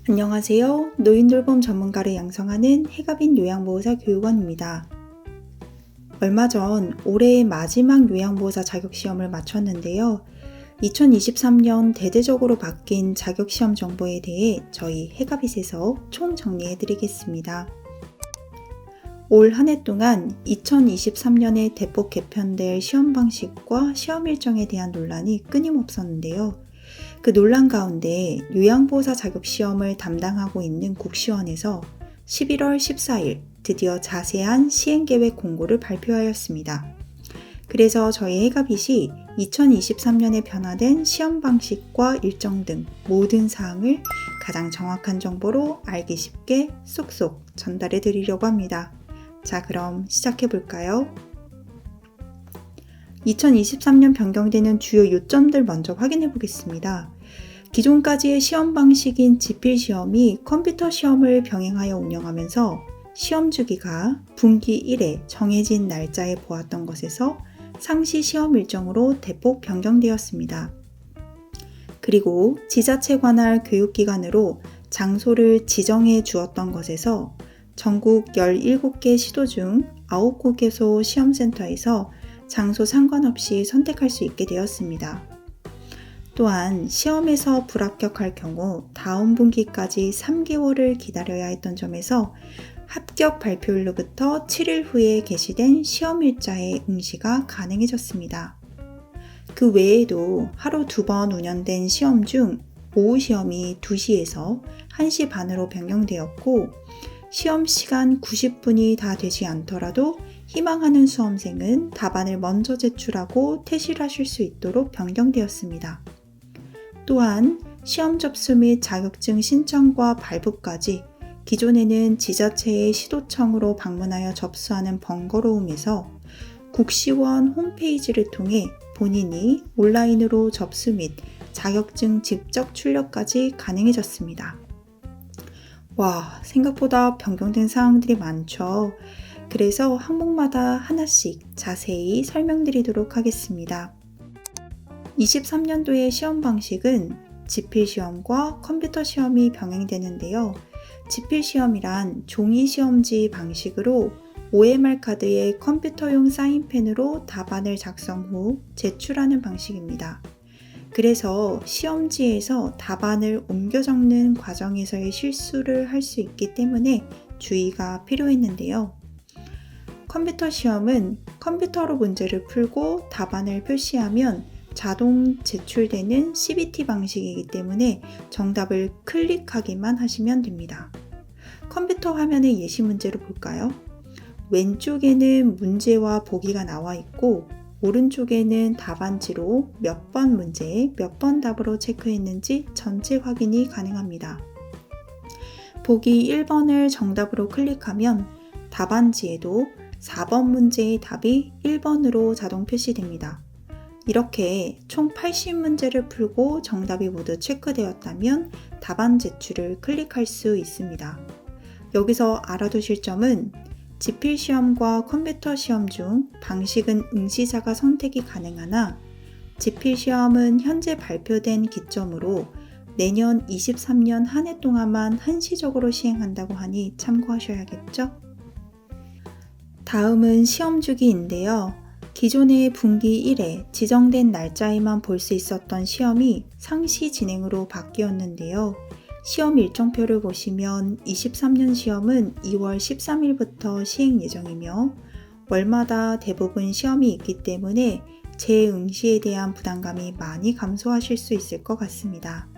안녕하세요. 노인돌봄 전문가를 양성하는 해갑인 요양보호사 교육원입니다. 얼마 전 올해의 마지막 요양보호사 자격시험을 마쳤는데요. 2023년 대대적으로 바뀐 자격시험 정보에 대해 저희 해갑잇에서 총 정리해드리겠습니다. 올 한 해 동안 2023년에 대폭 개편될 시험 방식과 시험 일정에 대한 논란이 끊임없었는데요. 그 논란 가운데 요양보호사 자격시험을 담당하고 있는 국시원에서 11월 14일 드디어 자세한 시행계획 공고를 발표하였습니다. 그래서 저희 해갑잇이 2023년에 변화된 시험 방식과 일정 등 모든 사항을 가장 정확한 정보로 알기 쉽게 쏙쏙 전달해 드리려고 합니다. 자, 그럼 시작해 볼까요? 2023년 변경되는 주요 요점들 먼저 확인해 보겠습니다. 기존까지의 시험 방식인 지필시험이 컴퓨터 시험을 병행하여 운영하면서 시험 주기가 분기 1회 정해진 날짜에 보았던 것에서 상시 시험 일정으로 대폭 변경되었습니다. 그리고 지자체 관할 교육기관으로 장소를 지정해 주었던 것에서 전국 17개 시도 중 9곳에서 시험센터에서 장소 상관없이 선택할 수 있게 되었습니다. 또한 시험에서 불합격할 경우 다음 분기까지 3개월을 기다려야 했던 점에서 합격 발표일로부터 7일 후에 게시된 시험 일자의 응시가 가능해졌습니다. 그 외에도 하루 2번 운영된 시험 중 오후 시험이 2시에서 1시 반으로 변경되었고 시험 시간 90분이 다 되지 않더라도 희망하는 수험생은 답안을 먼저 제출하고 퇴실하실 수 있도록 변경되었습니다. 또한 시험 접수 및 자격증 신청과 발부까지 기존에는 지자체의 시도청으로 방문하여 접수하는 번거로움에서 국시원 홈페이지를 통해 본인이 온라인으로 접수 및 자격증 직접 출력까지 가능해졌습니다. 와, 생각보다 변경된 사항들이 많죠. 그래서 항목마다 하나씩 자세히 설명드리도록 하겠습니다. 23년도의 시험 방식은 지필시험과 컴퓨터 시험이 병행되는데요. 지필시험이란 종이시험지 방식으로 OMR 카드에 컴퓨터용 사인펜으로 답안을 작성 후 제출하는 방식입니다. 그래서 시험지에서 답안을 옮겨 적는 과정에서의 실수를 할 수 있기 때문에 주의가 필요했는데요. 컴퓨터 시험은 컴퓨터로 문제를 풀고 답안을 표시하면 자동 제출되는 CBT 방식이기 때문에 정답을 클릭하기만 하시면 됩니다. 컴퓨터 화면의 예시 문제를 볼까요? 왼쪽에는 문제와 보기가 나와 있고 오른쪽에는 답안지로 몇 번 문제에 몇 번 답으로 체크했는지 전체 확인이 가능합니다. 보기 1번을 정답으로 클릭하면 답안지에도 4번 문제의 답이 1번으로 자동 표시됩니다. 이렇게 총 80문제를 풀고 정답이 모두 체크되었다면 답안 제출을 클릭할 수 있습니다. 여기서 알아두실 점은 지필시험과 컴퓨터 시험 중 방식은 응시자가 선택이 가능하나 지필시험은 현재 발표된 기점으로 내년 23년 한 해 동안만 한시적으로 시행한다고 하니 참고하셔야겠죠? 다음은 시험 주기인데요. 기존의 분기 1회 지정된 날짜에만 볼 수 있었던 시험이 상시 진행으로 바뀌었는데요. 시험 일정표를 보시면 23년 시험은 2월 13일부터 시행 예정이며 월마다 대부분 시험이 있기 때문에 재응시에 대한 부담감이 많이 감소하실 수 있을 것 같습니다.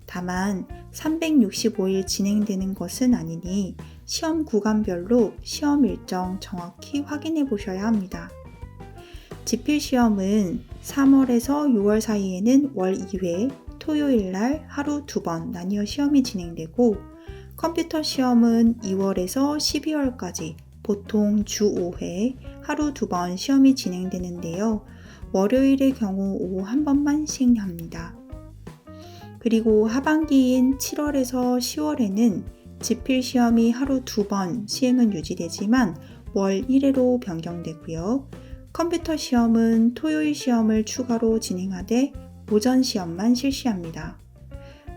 다만 365일 진행되는 것은 아니니 시험 구간별로 시험 일정 정확히 확인해 보셔야 합니다. 지필시험은 3월에서 6월 사이에는 월 2회, 토요일 날 하루 2번 나뉘어 시험이 진행되고 컴퓨터 시험은 2월에서 12월까지 보통 주 5회, 하루 2번 시험이 진행되는데요. 월요일의 경우 오후 한 번만 시행합니다. 그리고 하반기인 7월에서 10월에는 지필시험이 하루 2번 시행은 유지되지만 월 1회로 변경되고요. 컴퓨터 시험은 토요일 시험을 추가로 진행하되 오전 시험만 실시합니다.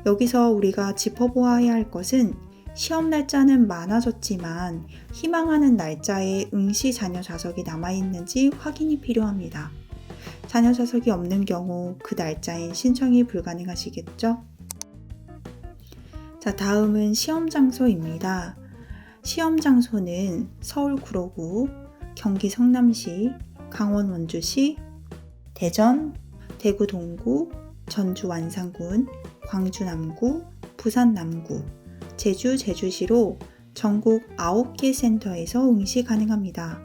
여기서 우리가 짚어보아야 할 것은 시험 날짜는 많아졌지만 희망하는 날짜에 응시 자녀 좌석이 남아있는지 확인이 필요합니다. 자녀 좌석이 없는 경우 그 날짜엔 신청이 불가능하시겠죠? 자, 다음은 시험 장소입니다. 시험 장소는 서울 구로구, 경기 성남시, 강원 원주시, 대전, 대구 동구, 전주 완산군, 광주 남구, 부산 남구, 제주 제주시로 전국 9개 센터에서 응시 가능합니다.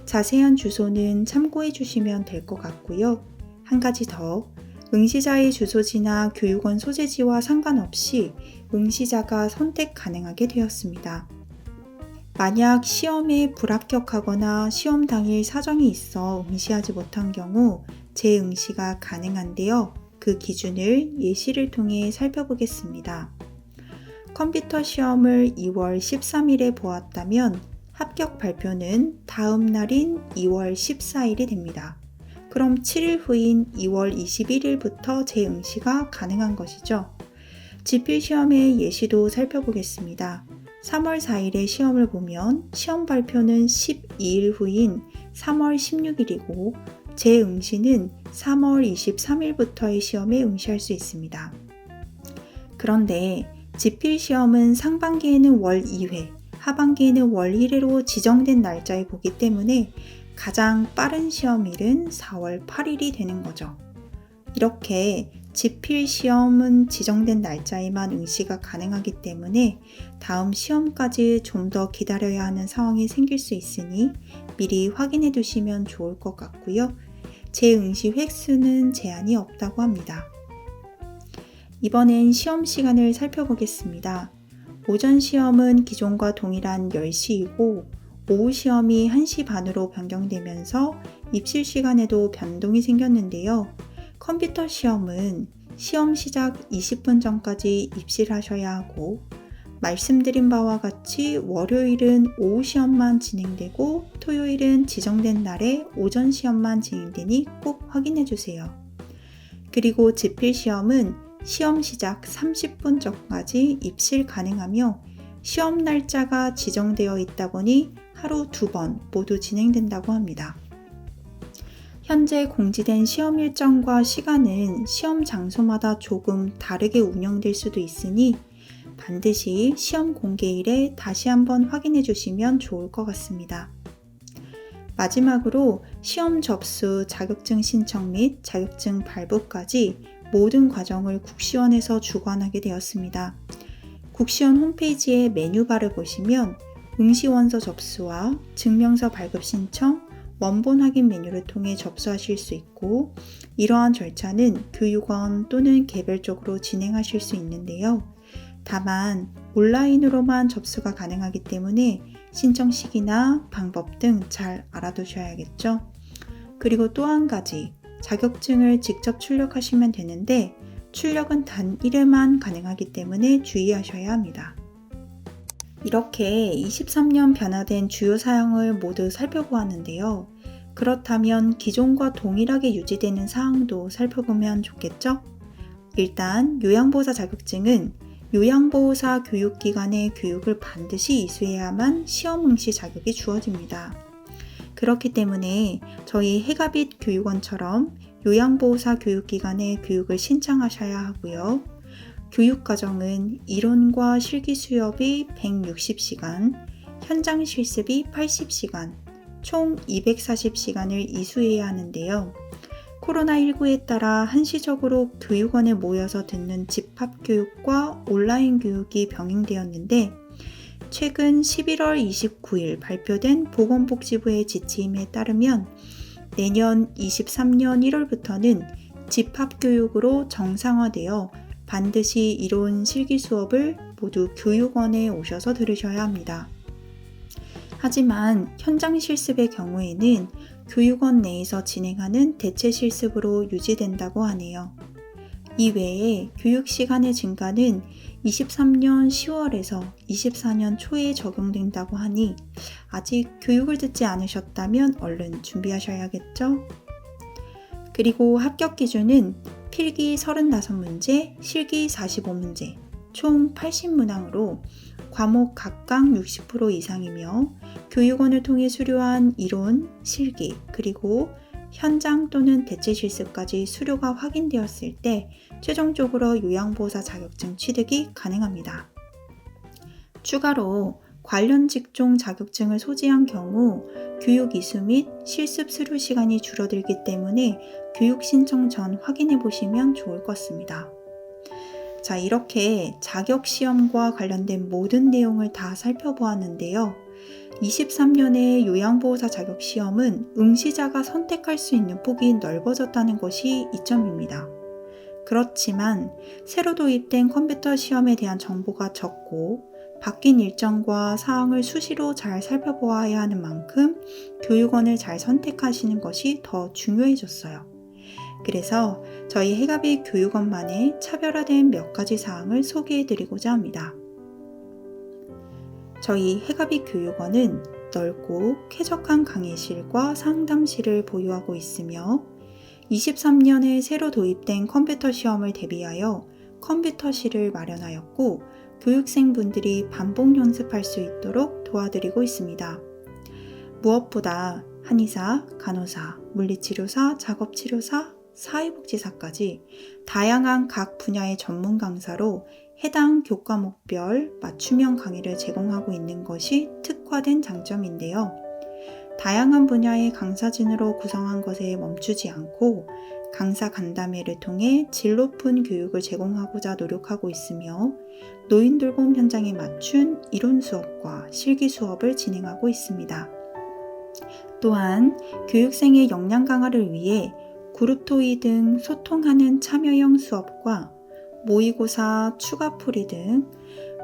자세한 주소는 참고해 주시면 될 것 같고요. 한 가지 더, 응시자의 주소지나 교육원 소재지와 상관없이 응시자가 선택 가능하게 되었습니다. 만약 시험에 불합격하거나 시험 당일 사정이 있어 응시하지 못한 경우 재응시가 가능한데요. 그 기준을 예시를 통해 살펴보겠습니다. 컴퓨터 시험을 2월 13일에 보았다면 합격 발표는 다음 날인 2월 14일이 됩니다. 그럼 7일 후인 2월 21일부터 재응시가 가능한 것이죠. 지필시험의 예시도 살펴보겠습니다. 3월 4일에 시험을 보면 시험 발표는 12일 후인 3월 16일이고 재응시는 3월 23일부터의 시험에 응시할 수 있습니다. 그런데 지필시험은 상반기에는 월 2회, 하반기에는 월 1회로 지정된 날짜에 보기 때문에 가장 빠른 시험일은 4월 8일이 되는 거죠. 이렇게 지필시험은 지정된 날짜에만 응시가 가능하기 때문에 다음 시험까지 좀 더 기다려야 하는 상황이 생길 수 있으니 미리 확인해 두시면 좋을 것 같고요. 재응시 횟수는 제한이 없다고 합니다. 이번엔 시험 시간을 살펴보겠습니다. 오전 시험은 기존과 동일한 10시이고 오후 시험이 1시 반으로 변경되면서 입실 시간에도 변동이 생겼는데요. 컴퓨터 시험은 시험 시작 20분 전까지 입실하셔야 하고 말씀드린 바와 같이 월요일은 오후 시험만 진행되고 토요일은 지정된 날에 오전 시험만 진행되니 꼭 확인해 주세요. 그리고 지필 시험은 시험 시작 30분 전까지 입실 가능하며 시험 날짜가 지정되어 있다 보니 하루 2번 모두 진행된다고 합니다. 현재 공지된 시험 일정과 시간은 시험 장소마다 조금 다르게 운영될 수도 있으니 반드시 시험 공개일에 다시 한번 확인해 주시면 좋을 것 같습니다. 마지막으로 시험 접수, 자격증 신청 및 자격증 발부까지 모든 과정을 국시원에서 주관하게 되었습니다. 국시원 홈페이지의 메뉴바를 보시면 응시원서 접수와 증명서 발급 신청, 원본 확인 메뉴를 통해 접수하실 수 있고 이러한 절차는 교육원 또는 개별적으로 진행하실 수 있는데요. 다만 온라인으로만 접수가 가능하기 때문에 신청 시기나 방법 등 잘 알아두셔야겠죠. 그리고 또 한 가지, 자격증을 직접 출력하시면 되는데 출력은 단 1회만 가능하기 때문에 주의하셔야 합니다. 이렇게 23년 변화된 주요 사항을 모두 살펴보았는데요. 그렇다면 기존과 동일하게 유지되는 사항도 살펴보면 좋겠죠? 일단 요양보호사 자격증은 요양보호사 교육기관의 교육을 반드시 이수해야만 시험 응시 자격이 주어집니다. 그렇기 때문에 저희 해가빛 교육원처럼 요양보호사 교육기관의 교육을 신청하셔야 하고요. 교육과정은 이론과 실기 수업이 160시간, 현장 실습이 80시간, 총 240시간을 이수해야 하는데요. 코로나19에 따라 한시적으로 교육원에 모여서 듣는 집합교육과 온라인 교육이 병행되었는데 최근 11월 29일 발표된 보건복지부의 지침에 따르면 내년 23년 1월부터는 집합교육으로 정상화되어 반드시 이론 실기 수업을 모두 교육원에 오셔서 들으셔야 합니다. 하지만 현장 실습의 경우에는 교육원 내에서 진행하는 대체 실습으로 유지된다고 하네요. 이외에 교육 시간의 증가는 23년 10월에서 24년 초에 적용된다고 하니 아직 교육을 듣지 않으셨다면 얼른 준비하셔야겠죠? 그리고 합격 기준은 필기 35문제, 실기 45문제, 총 80문항으로 과목 각각 60% 이상이며 교육원을 통해 수료한 이론, 실기, 그리고 현장 또는 대체 실습까지 수료가 확인되었을 때 최종적으로 요양보호사 자격증 취득이 가능합니다. 추가로 관련 직종 자격증을 소지한 경우 교육 이수 및 실습 수료 시간이 줄어들기 때문에 교육 신청 전 확인해 보시면 좋을 것 같습니다. 자, 이렇게 자격시험과 관련된 모든 내용을 다 살펴보았는데요. 23년의 요양보호사 자격시험은 응시자가 선택할 수 있는 폭이 넓어졌다는 것이 이점입니다. 그렇지만 새로 도입된 컴퓨터 시험에 대한 정보가 적고 바뀐 일정과 사항을 수시로 잘 살펴보아야 하는 만큼 교육원을 잘 선택하시는 것이 더 중요해졌어요. 그래서 저희 해가비 교육원만의 차별화된 몇 가지 사항을 소개해드리고자 합니다. 저희 해가비 교육원은 넓고 쾌적한 강의실과 상담실을 보유하고 있으며 23년에 새로 도입된 컴퓨터 시험을 대비하여 컴퓨터실을 마련하였고 교육생분들이 반복 연습할 수 있도록 도와드리고 있습니다. 무엇보다 한의사, 간호사, 물리치료사, 작업치료사, 사회복지사까지 다양한 각 분야의 전문 강사로 해당 교과목별 맞춤형 강의를 제공하고 있는 것이 특화된 장점인데요. 다양한 분야의 강사진으로 구성한 것에 멈추지 않고 강사 간담회를 통해 질 높은 교육을 제공하고자 노력하고 있으며 노인 돌봄 현장에 맞춘 이론 수업과 실기 수업을 진행하고 있습니다. 또한 교육생의 역량 강화를 위해 그룹토이 등 소통하는 참여형 수업과 모의고사, 추가풀이 등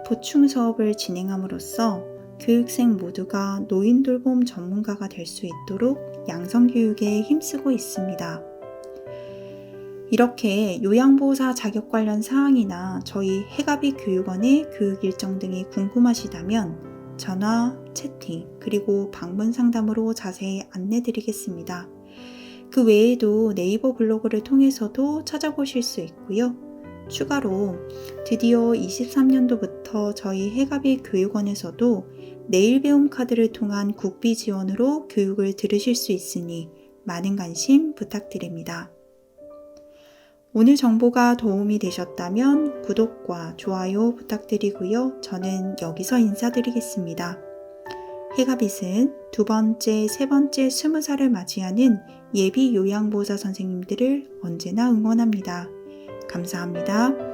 보충 수업을 진행함으로써 교육생 모두가 노인 돌봄 전문가가 될 수 있도록 양성교육에 힘쓰고 있습니다. 이렇게 요양보호사 자격 관련 사항이나 저희 해가비 교육원의 교육 일정 등이 궁금하시다면 전화, 채팅, 그리고 방문 상담으로 자세히 안내드리겠습니다. 그 외에도 네이버 블로그를 통해서도 찾아보실 수 있고요. 추가로 드디어 23년도부터 저희 해가비 교육원에서도 내일 배움 카드를 통한 국비 지원으로 교육을 들으실 수 있으니 많은 관심 부탁드립니다. 오늘 정보가 도움이 되셨다면 구독과 좋아요 부탁드리고요. 저는 여기서 인사드리겠습니다. 해가빗은 두 번째, 세 번째 20살을 맞이하는 예비 요양보호사 선생님들을 언제나 응원합니다. 감사합니다.